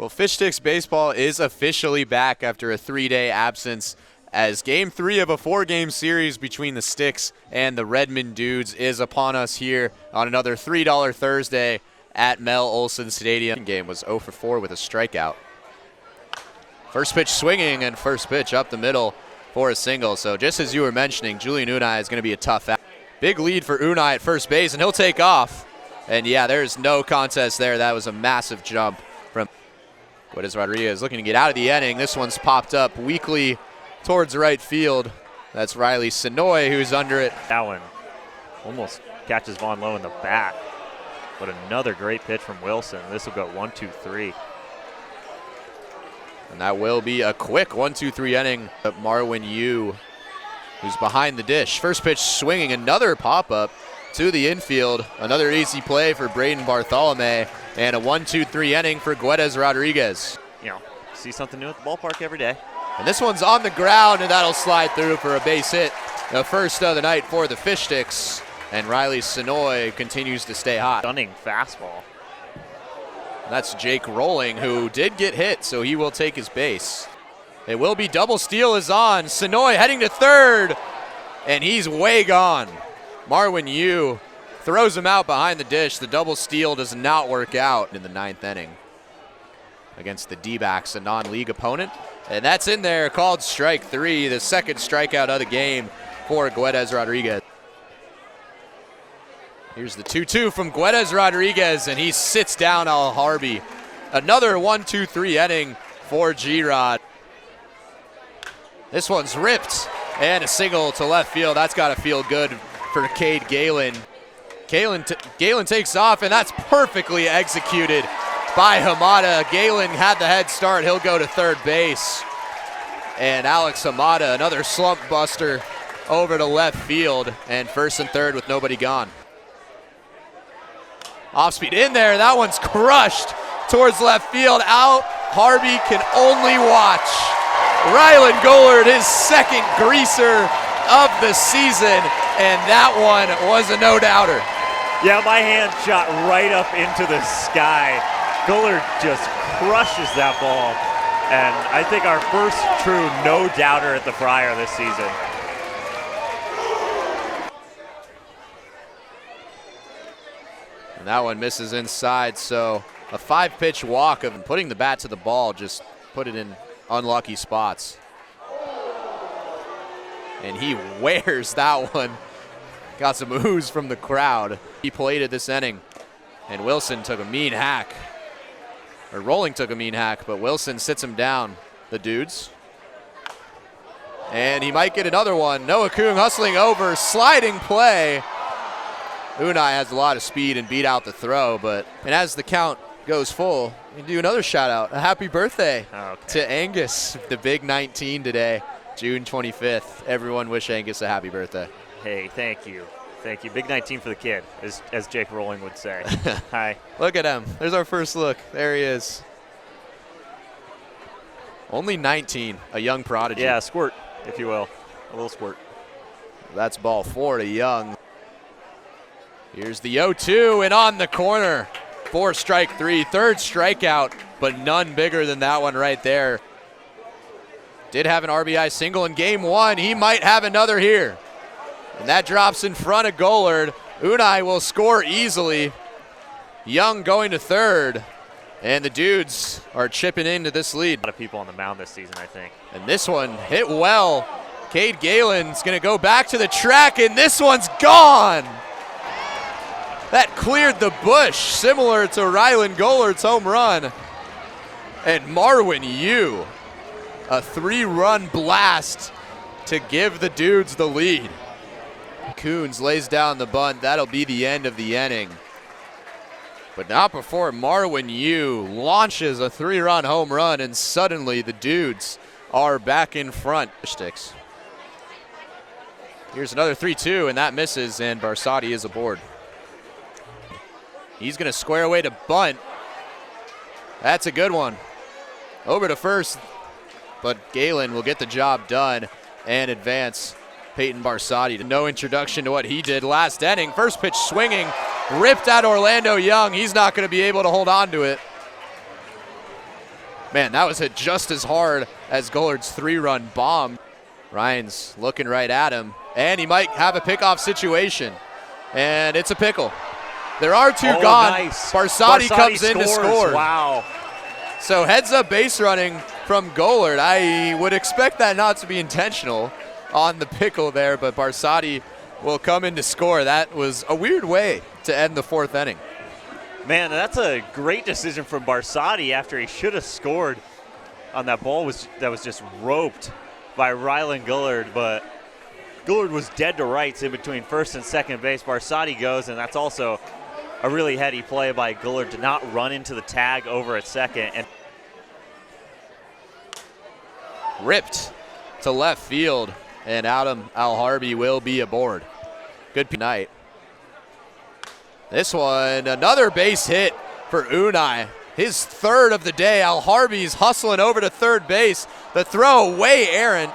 Well, Fish Sticks baseball is officially back after a 3-day absence, as Game 3 of a 4-game series between the Sticks and the Redmond Dudes is upon us here on another $3 Thursday at Mel Olson Stadium. The game was 0 for 4 with a strikeout. First pitch swinging and first pitch up the middle for a single. So just as you were mentioning, Julian Unai is going to be a tough out. Big lead for Unai at first base, and he'll take off. And yeah, there's no contest there. That was a massive jump from Guedes Rodriguez looking to get out of the inning. This one's popped up weakly towards right field. That's Riley Sonoy who's under it. That one almost catches Vaughn low in the back. But another great pitch from Wilson. This will go 1-2-3. And that will be a quick 1-2-3 inning. But Marwin Yu, who's behind the dish. First pitch swinging, another pop-up to the infield. Another easy play for Braden Bartholome. And a 1-2-3 inning for Guedes Rodriguez. You know, see something new at the ballpark every day. And this one's on the ground, and that'll slide through for a base hit. The first of the night for the Fish Sticks. And Riley Sonoy continues to stay hot. Stunning fastball. That's Jake Rolling, who did get hit, so he will take his base. It will be double steal is on. Sonoy heading to third, and he's way gone. Marwin Yu throws him out behind the dish. The double steal does not work out in the 9th inning against the D-backs, a non-league opponent. And that's in there, called strike 3, the second strikeout of the game for Guedes Rodriguez. Here's the 2-2 from Guedes Rodriguez, and he sits down Al Harvey. Another 1-2-3 inning for G-Rod. This one's ripped, and a single to left field. That's got to feel good for Cade Galen. Galen takes off, and that's perfectly executed by Hamada. Galen had the head start. He'll go to third base. And Alex Hamada, another slump buster over to left field, and first and third with nobody gone. Off speed in there. That one's crushed towards left field. Out. Harvey can only watch. Rylan Gollard, his second greaser of the season, and that one was a no-doubter. Yeah, my hand shot right up into the sky. Gollard just crushes that ball, and I think our first true no-doubter at the Friar this season. And that one misses inside, so a 5-pitch walk of putting the bat to the ball, just put it in unlucky spots. And he wears that one. Got some ooze from the crowd. He plated this inning, and Wilson took a mean hack. Or Rolling took a mean hack, but Wilson sits him down, the Dudes. And he might get another one. Noah Kung hustling over, sliding play. Unai has a lot of speed and beat out the throw, and as the count goes full, we do another shout out. A happy birthday to Angus, the big 19 today, June 25th. Everyone wish Angus a happy birthday. Hey, thank you. Thank you. Big 19 for the kid, as Jake Rolling would say. Hi. Look at him. There's our first look. There he is. Only 19, a young prodigy. Yeah, a squirt, if you will. A little squirt. That's ball 4 to Young. Here's the 0-2, and on the corner for strike 3. Third strikeout, but none bigger than that one right there. Did have an RBI single in game 1. He might have another here. And that drops in front of Gollard. Unai will score easily. Young going to third. And the Dudes are chipping into this lead. A lot of people on the mound this season, I think. And this one hit well. Cade Galen's going to go back to the track, and this one's gone. That cleared the bush, similar to Rylan Gollard's home run. And Marwin Yu, a 3-run blast to give the Dudes the lead. Coons lays down the bunt. That'll be the end of the inning. But not before Marwin Yu launches a 3-run home run, and suddenly the Dudes are back in front. Sticks. Here's another 3-2, and that misses, and Barsati is aboard. He's going to square away to bunt. That's a good one. Over to first, but Galen will get the job done and advance Peyton Barsati. No introduction to what he did last inning. First pitch swinging, ripped at Orlando Young. He's not going to be able to hold on to it. Man, that was hit just as hard as Gullard's 3-run bomb. Ryan's looking right at him, and he might have a pickoff situation. And it's a pickle. There are two gone. Nice. Barsati comes in to score. Wow. So heads up base running from Gullard. I would expect that not to be intentional on the pickle there, but Barsati will come in to score. That was a weird way to end the 4th inning. Man, that's a great decision from Barsati after he should have scored on that ball that was just roped by Rylan Gullard, but Gullard was dead to rights in between first and second base. Barsati goes, and that's also a really heady play by Gullard to not run into the tag over at second. And ripped to left field, and Adam Al-Harbi will be aboard. Good night. This one, another base hit for Unai. His 3rd of the day. Al-Harbi's hustling over to third base. The throw way errant.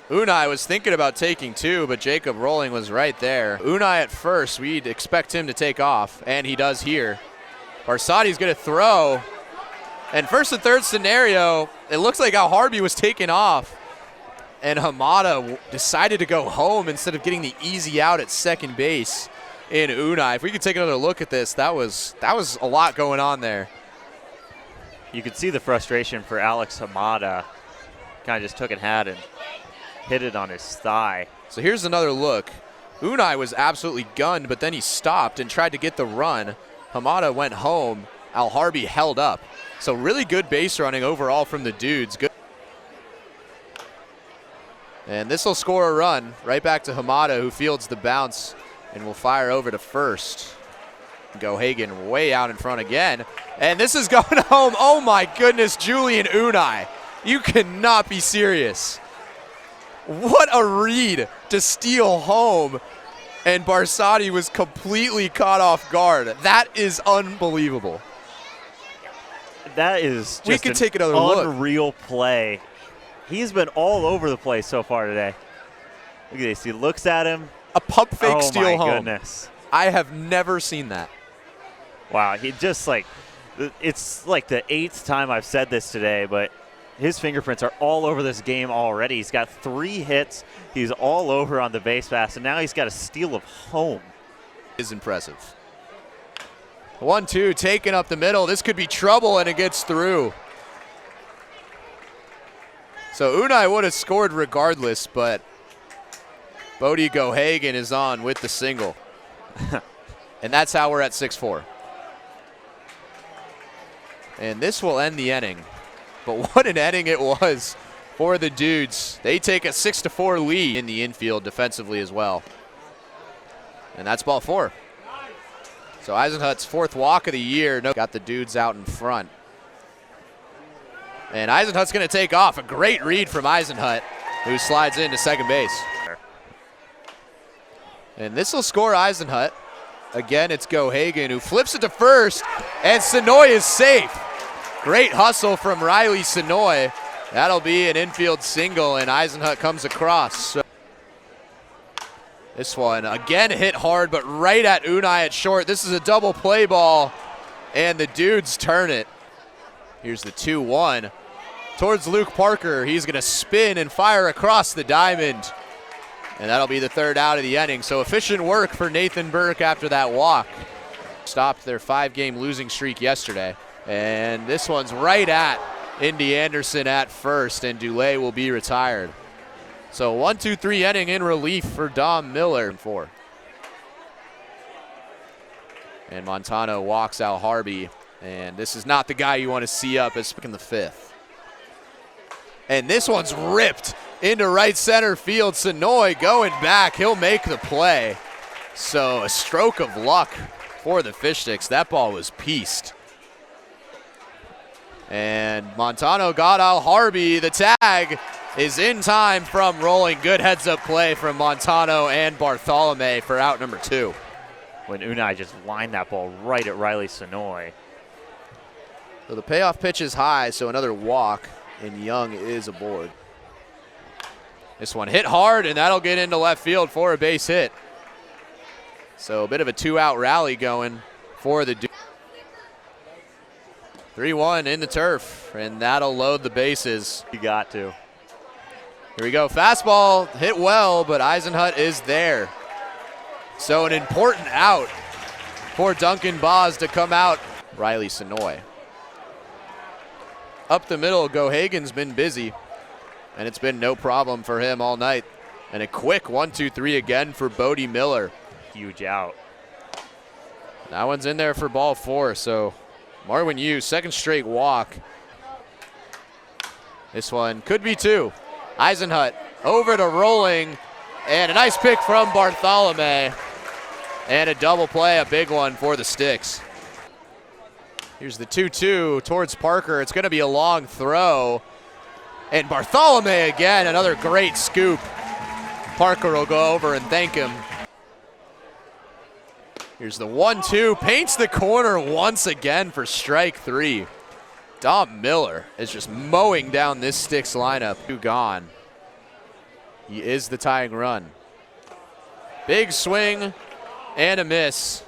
Unai was thinking about taking 2, but Jacob Rolling was right there. Unai at first, we'd expect him to take off, and he does here. Barsati's going to throw. And first and third scenario, it looks like Al-Harbi was taken off, and Hamada decided to go home instead of getting the easy out at second base in Unai. If we could take another look at this, that was a lot going on there. you could see the frustration for Alex Hamada. Kind of just took a hat and hit it on his thigh. So here's another look. Unai was absolutely gunned, but then he stopped and tried to get the run. Hamada went home. Al-Harbi held up. So really good base running overall from the Dudes. Good. And this will score a run right back to Hamada, who fields the bounce and will fire over to first. Gohagan way out in front again. And this is going home. Oh my goodness, Julian Unai. You cannot be serious. What a read to steal home. And Barsati was completely caught off guard. That is unbelievable. That is just we could take another look. Unreal play. He's been all over the place so far today. Look at this. He looks at him. A pump fake steal home. Oh, my goodness. I have never seen that. Wow. He just like, it's like the 8th time I've said this today, but his fingerprints are all over this game already. He's got 3 hits. He's all over on the base pass, and now he's got a steal of home. Is impressive. 1-2, taken up the middle. This could be trouble, and it gets through. So Unai would have scored regardless, but Bodie Gohagan is on with the single. And that's how we're at 6-4. And this will end the inning. But what an inning it was for the Dudes. They take a 6-4 lead in the infield defensively as well. And that's ball 4. So Eisenhut's 4th walk of the year. Got the Dudes out in front. And Eisenhut's going to take off. A great read from Eisenhut, who slides into second base. And this will score Eisenhut. Again, it's Gohagan, who flips it to first, and Sonoy is safe. Great hustle from Riley Sonoy. That'll be an infield single, and Eisenhut comes across. So this one, again, hit hard, but right at Unai at short. This is a double play ball, and the Dudes turn it. Here's the 2-1 towards Luke Parker. He's going to spin and fire across the diamond. And that'll be the 3rd out of the inning. So efficient work for Nathan Burke after that walk. Stopped their 5-game losing streak yesterday. And this one's right at Indy Anderson at first, and Dulé will be retired. So 1-2-3 inning in relief for Dom Miller. 4. And Montano walks Al-Harbi. And this is not the guy you want to see up as in the 5th. And this one's ripped into right center field. Sonoy going back. He'll make the play. So a stroke of luck for the Fish Sticks. That ball was pieced. And Montano got Al-Harbi. The tag is in time from Rolling. Good heads-up play from Montano and Bartholome for out number 2. When Unai just lined that ball right at Riley Sonoy. So the payoff pitch is high, so another walk, and Young is aboard. This one hit hard, and that'll get into left field for a base hit. So a bit of a 2-out rally going for the Dudes. 3-1 in the turf, and that'll load the bases. You got to. Here we go. Fastball hit well, but Eisenhut is there. So an important out for Duncan Boz to come out. Riley Sonoy. Up the middle, Gohagen's been busy, and it's been no problem for him all night. And a quick 1-2-3 again for Bodie Miller. Huge out. That one's in there for ball 4, so Marwin Yu, second straight walk. This one could be 2. Eisenhut over to Rolling, and a nice pick from Bartholomew. And a double play, a big one for the Sticks. Here's the 2-2 towards Parker. It's going to be a long throw. And Bartholomew again, another great scoop. Parker will go over and thank him. Here's the 1-2, paints the corner once again for strike 3. Dom Miller is just mowing down this Sticks lineup. Gone. He is the tying run. Big swing and a miss.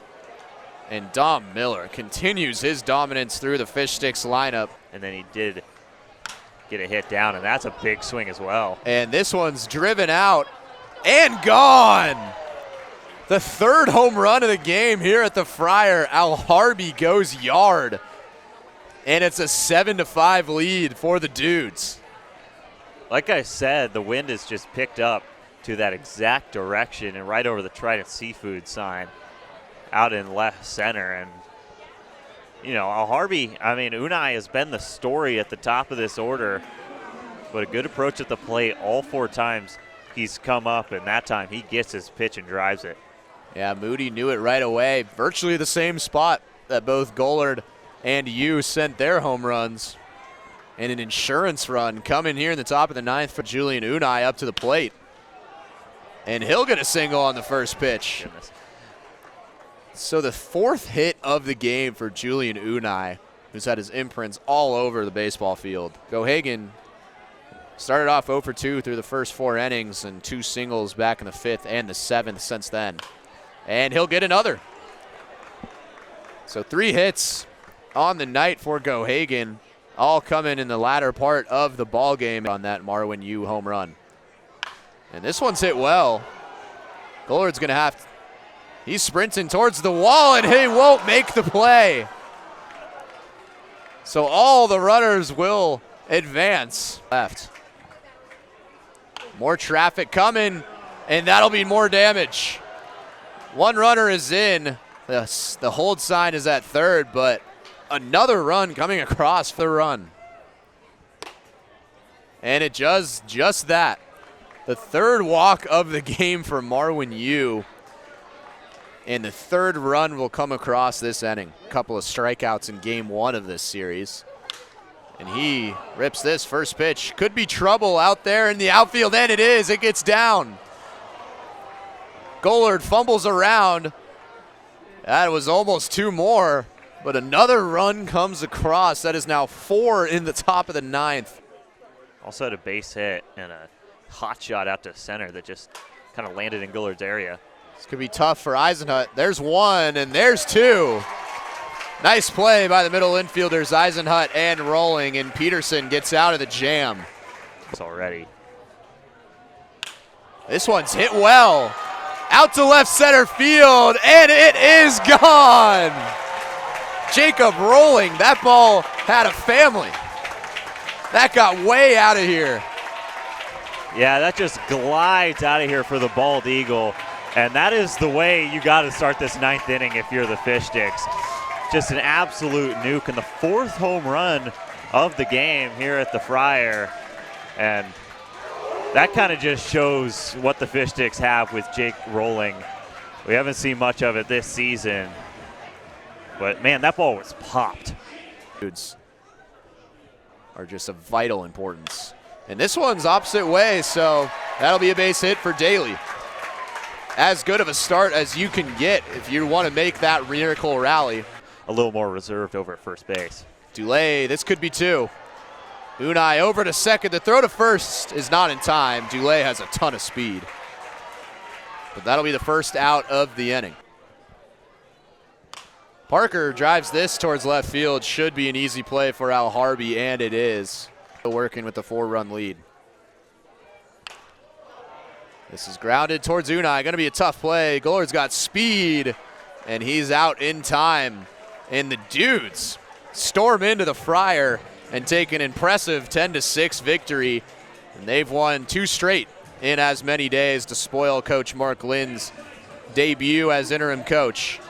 And Dom Miller continues his dominance through the Fish Sticks lineup. And then he did get a hit down, and that's a big swing as well. And this one's driven out and gone. The third home run of the game here at the Friar. Al Harvey goes yard. And it's a 7-5 lead for the Dudes. Like I said, the wind has just picked up to that exact direction and right over the Trident Seafood sign out in left center. And, you know, Al Harvey, I mean, Unai has been the story at the top of this order, but a good approach at the plate all 4 times he's come up, and that time he gets his pitch and drives it. Yeah, Moody knew it right away. Virtually the same spot that both Gollard and Yu sent their home runs. And an insurance run coming here in the top of the 9th for Julian Unai up to the plate. And he'll get a single on the first pitch. Goodness. So the 4th hit of the game for Julian Unai, who's had his imprints all over the baseball field. Gohagen started off 0 for 2 through the first 4 innings and 2 singles back in the 5th and the 7th since then. And he'll get another. So 3 hits on the night for Gohagen, all coming in the latter part of the ball game on that Marwin Yu home run. And this one's hit well. Gollard's going to have to, he's sprinting towards the wall, and he won't make the play. So all the runners will advance. Left. More traffic coming, and that'll be more damage. 1 runner is in. The hold sign is at third, but another run coming across the run. And it does just that. The 3rd walk of the game for Marwin Yu. And the 3rd run will come across this inning. A couple of strikeouts in game 1 of this series. And he rips this first pitch. Could be trouble out there in the outfield, and it is. It gets down. Gollard fumbles around. That was almost 2 more, but another run comes across. That is now 4 in the top of the 9th. Also had a base hit and a hot shot out to center that just kind of landed in Gullard's area. This could be tough for Eisenhut. There's 1, and there's 2. Nice play by the middle infielders, Eisenhut and Rolling, and Peterson gets out of the jam. It's already. This one's hit well. Out to left center field, and it is gone. Jacob Rolling, that ball had a family. That got way out of here. Yeah, that just glides out of here for the bald eagle. And that is the way you got to start this 9th inning if you're the Fish Sticks. Just an absolute nuke, and the 4th home run of the game here at the Friar. And that kind of just shows what the Fish Sticks have with Jake Rolling. We haven't seen much of it this season. But, man, that ball was popped. Dudes are just of vital importance. And this one's opposite way, so that'll be a base hit for Daly. As good of a start as you can get if you want to make that miracle rally. A little more reserved over at first base. Dulé, this could be 2. Unai over to second. The throw to first is not in time. Dulé has a ton of speed. But that'll be the first out of the inning. Parker drives this towards left field. Should be an easy play for Al Harvey, and it is. Working with the 4-run lead. This is grounded towards Unai. Going to be a tough play. Gullard's got speed, and he's out in time. And the Dudes storm into the Friar and take an impressive 10-6 victory. And they've won 2 straight in as many days to spoil Coach Mark Lynn's debut as interim coach.